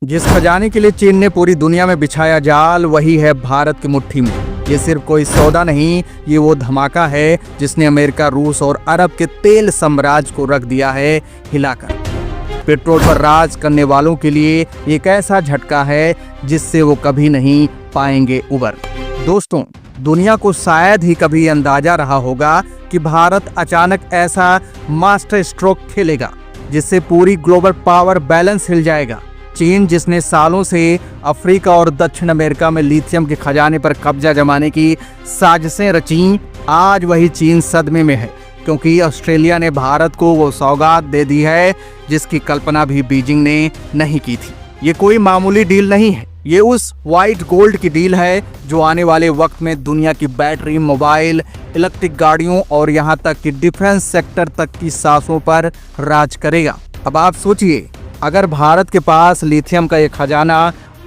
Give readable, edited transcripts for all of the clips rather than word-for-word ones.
जिस खजाने के लिए चीन ने पूरी दुनिया में बिछाया जाल, वही है भारत की मुट्ठी में। ये सिर्फ कोई सौदा नहीं, ये वो धमाका है जिसने अमेरिका, रूस और अरब के तेल साम्राज्य को रख दिया है हिलाकर। पेट्रोल पर राज करने वालों के लिए एक ऐसा झटका है जिससे वो कभी नहीं पाएंगे उबर। दोस्तों, दुनिया को शायद ही कभी अंदाजा रहा होगा कि भारत अचानक ऐसा मास्टर स्ट्रोक खेलेगा जिससे पूरी ग्लोबल पावर बैलेंस हिल जाएगा। चीन, जिसने सालों से अफ्रीका और दक्षिण अमेरिका में लिथियम के खजाने पर कब्जा जमाने की साजिशें रची, आज वही चीन सदमे में है, क्योंकि ऑस्ट्रेलिया ने भारत को वो सौगात दे दी है जिसकी कल्पना भी बीजिंग ने नहीं की थी। ये कोई मामूली डील नहीं है, ये उस व्हाइट गोल्ड की डील है जो आने वाले वक्त में दुनिया की बैटरी, मोबाइल, इलेक्ट्रिक गाड़ियों और यहाँ तक कि डिफेंस सेक्टर तक की सांसों पर राज करेगा। अब आप सोचिए, अगर भारत के पास लिथियम का एक खजाना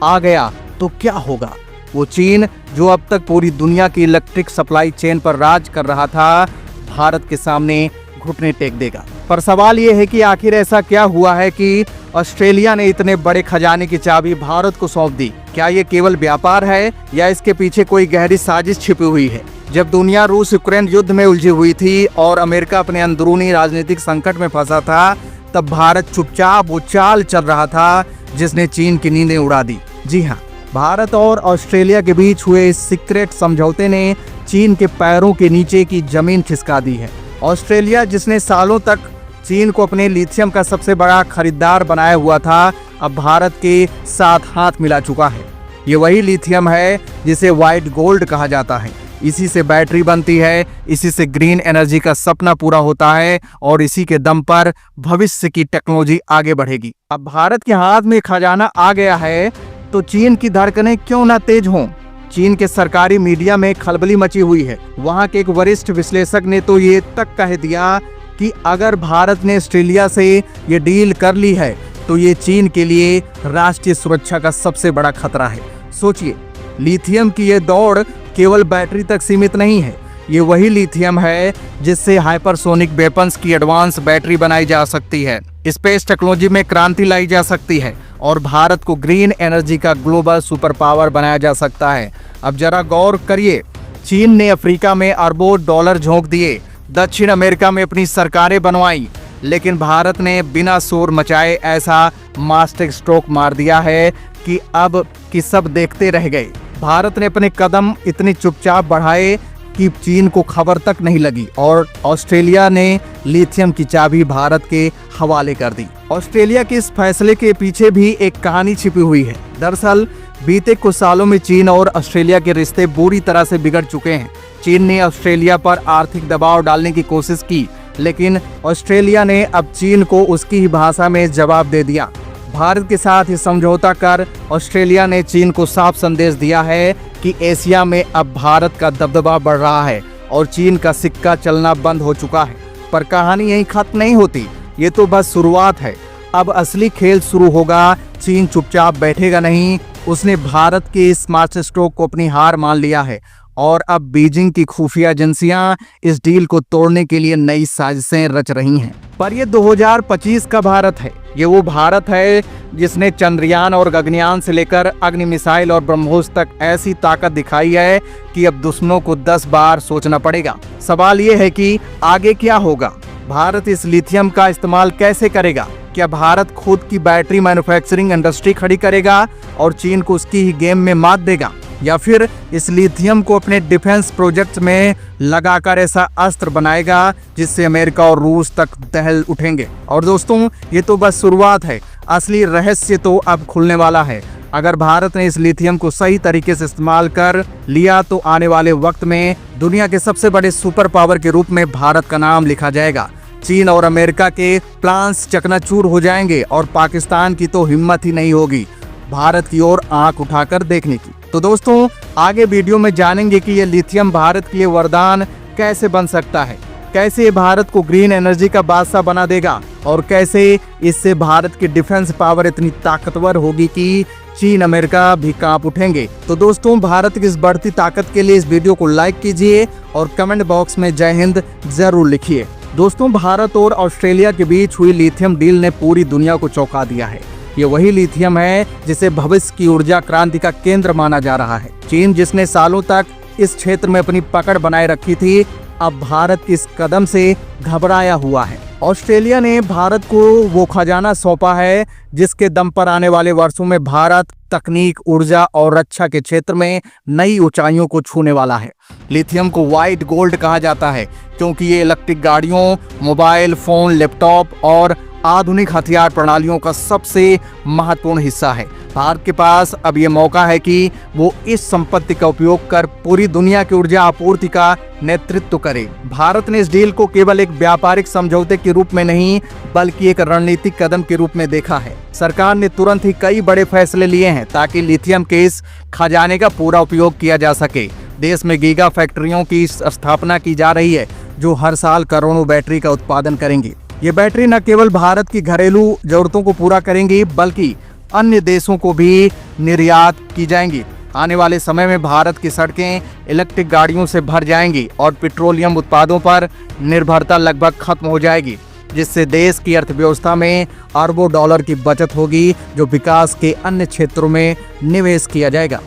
आ गया तो क्या होगा। वो चीन जो अब तक पूरी दुनिया की इलेक्ट्रिक सप्लाई चेन पर राज कर रहा था, भारत के सामने घुटने टेक देगा। पर सवाल ये है कि आखिर ऐसा क्या हुआ है कि ऑस्ट्रेलिया ने इतने बड़े खजाने की चाबी भारत को सौंप दी। क्या ये केवल व्यापार है या इसके पीछे कोई गहरी साजिश छिपी हुई है। जब दुनिया रूस यूक्रेन युद्ध में उलझी हुई थी और अमेरिका अपने अंदरूनी राजनीतिक संकट में फंसा था, तब भारत चुपचाप वो चाल चल रहा था जिसने चीन की नींदें उड़ा दी। जी हाँ, भारत और ऑस्ट्रेलिया के बीच हुए इस सीक्रेट समझौते ने चीन के पैरों के नीचे की जमीन खिसका दी है। ऑस्ट्रेलिया, जिसने सालों तक चीन को अपने लिथियम का सबसे बड़ा खरीदार बनाया हुआ था, अब भारत के साथ हाथ मिला चुका है। ये वही लिथियम है जिसे व्हाइट गोल्ड कहा जाता है। इसी से बैटरी बनती है, इसी से ग्रीन एनर्जी का सपना पूरा होता है और इसी के दम पर भविष्य की टेक्नोलॉजी आगे बढ़ेगी। अब भारत के हाथ में खजाना आ गया है तो चीन की धड़कनें क्यों ना तेज हों। चीन के सरकारी मीडिया में खलबली मची हुई है। वहां के एक वरिष्ठ विश्लेषक ने तो ये तक कह दिया कि अगर भारत ने ऑस्ट्रेलिया से ये डील कर ली है तो ये चीन के लिए राष्ट्रीय सुरक्षा का सबसे बड़ा खतरा है। सोचिए, लिथियम की ये दौड़ केवल बैटरी तक सीमित नहीं है। ये वही लिथियम है जिससे हाइपरसोनिक वेपन्स की एडवांस बैटरी बनाई जा सकती है, स्पेस टेक्नोलॉजी में क्रांति लाई जा सकती है और भारत को ग्रीन एनर्जी का ग्लोबल सुपर पावर बनाया जा सकता है। अब जरा गौर करिए, चीन ने अफ्रीका में अरबों डॉलर झोंक दिए, दक्षिण अमेरिका में अपनी सरकारें बनवाई, लेकिन भारत ने बिना शोर मचाए ऐसा मास्टर स्ट्रोक मार दिया है कि अब कि सब देखते रह गए। भारत ने अपने कदम इतने चुपचाप बढ़ाए कि चीन को खबर तक नहीं लगी और ऑस्ट्रेलिया ने लिथियम की चाबी भारत के हवाले कर दी। ऑस्ट्रेलिया के इस फैसले के पीछे भी एक कहानी छिपी हुई है। दरअसल बीते कुछ सालों में चीन और ऑस्ट्रेलिया के रिश्ते बुरी तरह से बिगड़ चुके हैं। चीन ने ऑस्ट्रेलिया पर आर्थिक दबाव डालने की कोशिश की, लेकिन ऑस्ट्रेलिया ने अब चीन को उसकी ही भाषा में जवाब दे दिया। भारत के साथ ये समझौता कर ऑस्ट्रेलिया ने चीन को साफ संदेश दिया है कि एशिया में अब भारत का दबदबा बढ़ रहा है और चीन का सिक्का चलना बंद हो चुका है। पर कहानी यहीं खत्म नहीं होती, ये तो बस शुरुआत है। अब असली खेल शुरू होगा। चीन चुपचाप बैठेगा नहीं, उसने भारत के इस मास्टर स्ट्रोक को अपनी हार मान लिया है और अब बीजिंग की खुफिया एजेंसियां इस डील को तोड़ने के लिए नई साजिशें रच रही हैं। पर ये 2025 का भारत है। ये वो भारत है जिसने चंद्रयान और गगनयान से लेकर अग्नि मिसाइल और ब्रह्मोस तक ऐसी ताकत दिखाई है कि अब दुश्मनों को 10 बार सोचना पड़ेगा। सवाल ये है कि आगे क्या होगा। भारत इस लिथियम का इस्तेमाल कैसे करेगा। क्या भारत खुद की बैटरी मैन्युफैक्चरिंग इंडस्ट्री खड़ी करेगा और चीन को उसकी ही गेम में मात देगा, या फिर इस लिथियम को अपने डिफेंस प्रोजेक्ट में लगाकर ऐसा अस्त्र बनाएगा जिससे अमेरिका और रूस तक दहल उठेंगे। और दोस्तों, ये तो बस शुरुआत है, असली रहस्य तो अब खुलने वाला है। अगर भारत ने इस लिथियम को सही तरीके से इस्तेमाल कर लिया तो आने वाले वक्त में दुनिया के सबसे बड़े सुपर पावर के रूप में भारत का नाम लिखा जाएगा। चीन और अमेरिका के प्लान्स चकनाचूर हो जाएंगे और पाकिस्तान की तो हिम्मत ही नहीं होगी भारत की ओर आंख उठाकर देखने की। तो दोस्तों, आगे वीडियो में जानेंगे कि ये लिथियम भारत के लिए वरदान कैसे बन सकता है, कैसे भारत को ग्रीन एनर्जी का बादशाह बना देगा और कैसे इससे भारत की डिफेंस पावर इतनी ताकतवर होगी कि चीन, अमेरिका भी कांप उठेंगे। तो दोस्तों, भारत की इस बढ़ती ताकत के लिए इस वीडियो को लाइक कीजिए और कमेंट बॉक्स में जय हिंद जरूर लिखिए। दोस्तों, भारत और ऑस्ट्रेलिया के बीच हुई लिथियम डील ने पूरी दुनिया को चौंका दिया है। ये वही लिथियम है जिसे भविष्य की ऊर्जा क्रांति का केंद्र माना जा रहा है। चीन जिसने सालों तक इस क्षेत्र में अपनी पकड़ बनाए रखी थी, अब भारत के इस कदम से घबराया हुआ है। ऑस्ट्रेलिया ने भारत को वो खजाना सौंपा है जिसके दम पर आने वाले वर्षों में भारत तकनीक, ऊर्जा और रक्षा के क्षेत्र में नई ऊंचाइयों को छूने वाला है। लिथियम को व्हाइट गोल्ड कहा जाता है क्योंकि ये इलेक्ट्रिक गाड़ियों, मोबाइल फोन, लैपटॉप और आधुनिक हथियार प्रणालियों का सबसे महत्वपूर्ण हिस्सा है। भारत के पास अब ये मौका है कि वो इस संपत्ति का उपयोग कर पूरी दुनिया की ऊर्जा आपूर्ति का नेतृत्व करे। भारत ने इस डील को केवल एक व्यापारिक समझौते के रूप में नहीं बल्कि एक रणनीतिक कदम के रूप में देखा है। सरकार ने तुरंत ही कई बड़े फैसले लिए हैं ताकि लिथियम के इस खजाने का पूरा उपयोग किया जा सके। देश में गीगा फैक्ट्रियों की स्थापना की जा रही है जो हर साल करोड़ों बैटरी का उत्पादन करेंगी। ये बैटरी न केवल भारत की घरेलू जरूरतों को पूरा करेंगी बल्कि अन्य देशों को भी निर्यात की जाएंगी। आने वाले समय में भारत की सड़कें इलेक्ट्रिक गाड़ियों से भर जाएंगी और पेट्रोलियम उत्पादों पर निर्भरता लगभग खत्म हो जाएगी, जिससे देश की अर्थव्यवस्था में अरबों डॉलर की बचत होगी जो विकास के अन्य क्षेत्रों में निवेश किया जाएगा।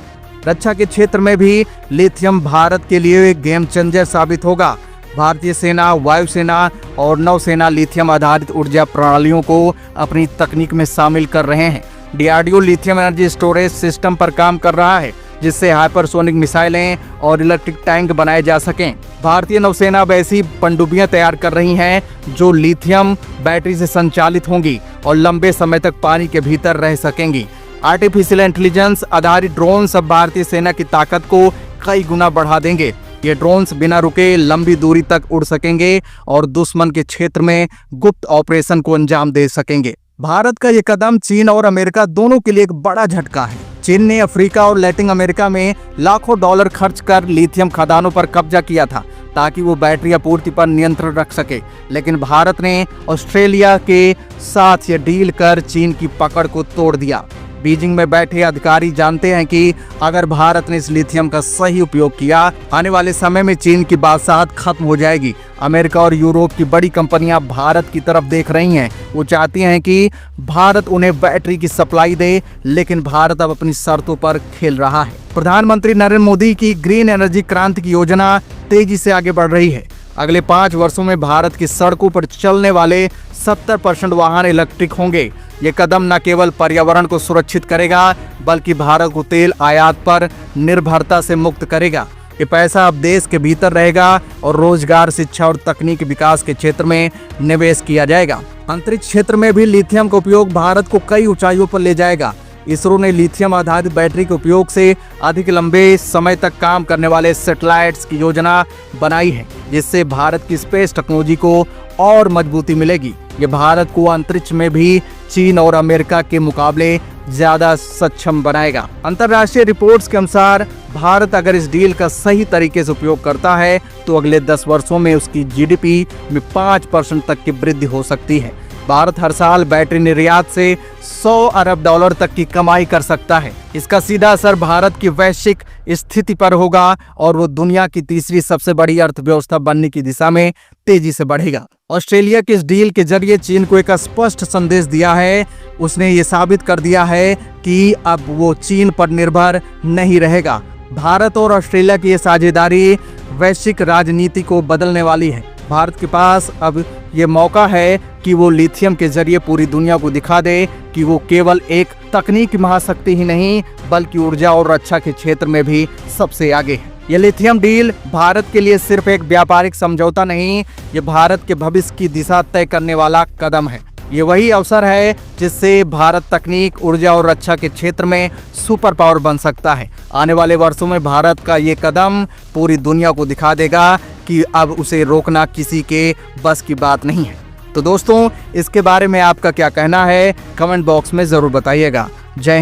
रक्षा के क्षेत्र में भी लिथियम भारत के लिए एक गेम चेंजर साबित होगा। भारतीय सेना, वायुसेना और नौसेना लिथियम आधारित ऊर्जा प्रणालियों को अपनी तकनीक में शामिल कर रहे हैं। DRDO lithium energy storage system पर काम कर रहा है जिससे हाइपरसोनिक मिसाइलें और इलेक्ट्रिक टैंक बनाए जा सकें। भारतीय नौसेना वैसी पनडुब्बियां तैयार कर रही हैं जो लिथियम बैटरी से संचालित होंगी और लंबे समय तक पानी के भीतर रह सकेंगी। आर्टिफिशियल इंटेलिजेंस आधारित ड्रोन्स अब भारतीय सेना की ताकत को कई गुना बढ़ा देंगे। ये ड्रोन्स बिना रुके लंबी दूरी तक उड़ सकेंगे और दुश्मन के क्षेत्र में गुप्त ऑपरेशन को अंजाम दे सकेंगे। भारत का ये कदम चीन और अमेरिका दोनों के लिए एक बड़ा झटका है। चीन ने अफ्रीका और लैटिन अमेरिका में लाखों डॉलर खर्च कर लिथियम खदानों पर कब्जा किया था ताकि वो बैटरी आपूर्ति पर नियंत्रण रख सके, लेकिन भारत ने ऑस्ट्रेलिया के साथ ये डील कर चीन की पकड़ को तोड़ दिया। बीजिंग में बैठे अधिकारी जानते हैं कि अगर भारत ने इस लिथियम का सही उपयोग किया, आने वाले समय में चीन की बादशाहत खत्म हो जाएगी। अमेरिका और यूरोप की बड़ी कंपनियां भारत की तरफ देख रही हैं। वो चाहती हैं कि भारत उन्हें बैटरी की सप्लाई दे, लेकिन भारत अब अपनी शर्तों पर खेल रहा है। प्रधानमंत्री नरेंद्र मोदी की ग्रीन एनर्जी क्रांति की योजना तेजी से आगे बढ़ रही है। अगले 5 वर्षों में भारत की सड़कों पर चलने वाले 70% वाहन इलेक्ट्रिक होंगे। ये कदम न केवल पर्यावरण को सुरक्षित करेगा बल्कि भारत को तेल आयात पर निर्भरता से मुक्त करेगा। ये पैसा अब देश के भीतर रहेगा और रोजगार, शिक्षा और तकनीक विकास के क्षेत्र में निवेश किया जाएगा। अंतरिक्ष क्षेत्र में भी लिथियम का उपयोग भारत को कई ऊंचाइयों पर ले जाएगा। इसरो ने लिथियम आधारित बैटरी के उपयोग से अधिक लंबे समय तक काम करने वाले सैटेलाइट्स की योजना बनाई है, जिससे भारत की स्पेस टेक्नोलॉजी को और मजबूती मिलेगी। ये भारत को अंतरिक्ष में भी चीन और अमेरिका के मुकाबले ज्यादा सक्षम बनाएगा। अंतर्राष्ट्रीय रिपोर्ट्स के अनुसार भारत अगर इस डील का सही तरीके से उपयोग करता है तो अगले 10 वर्षों में उसकी GDP में 5% तक की वृद्धि हो सकती है। भारत हर साल बैटरी निर्यात से 100 अरब डॉलर तक की कमाई कर सकता है। इसका सीधा असर भारत की वैश्विक स्थिति पर होगा और वो दुनिया की तीसरी सबसे बड़ी अर्थव्यवस्था बनने की दिशा में तेजी से बढ़ेगा। ऑस्ट्रेलिया के इस डील के जरिए चीन को एक स्पष्ट संदेश दिया है। उसने ये साबित कर दिया है कि अब वो चीन पर निर्भर नहीं रहेगा। भारत और ऑस्ट्रेलिया की ये साझेदारी वैश्विक राजनीति को बदलने वाली है। भारत के पास अब ये मौका है कि वो लिथियम के जरिए पूरी दुनिया को दिखा दे कि वो केवल एक तकनीकी महाशक्ति ही नहीं बल्कि ऊर्जा और रक्षा के क्षेत्र में भी सबसे आगे है। ये लिथियम डील भारत के लिए सिर्फ एक व्यापारिक समझौता नहीं, ये भारत के भविष्य की दिशा तय करने वाला कदम है। ये वही अवसर है जिससे भारत तकनीक, ऊर्जा और रक्षा के क्षेत्र में सुपर पावर बन सकता है। आने वाले वर्षों में भारत का ये कदम पूरी दुनिया को दिखा देगा कि अब उसे रोकना किसी के बस की बात नहीं है। तो दोस्तों, इसके बारे में आपका क्या कहना है, कमेंट बॉक्स में ज़रूर बताइएगा। जय हिंद।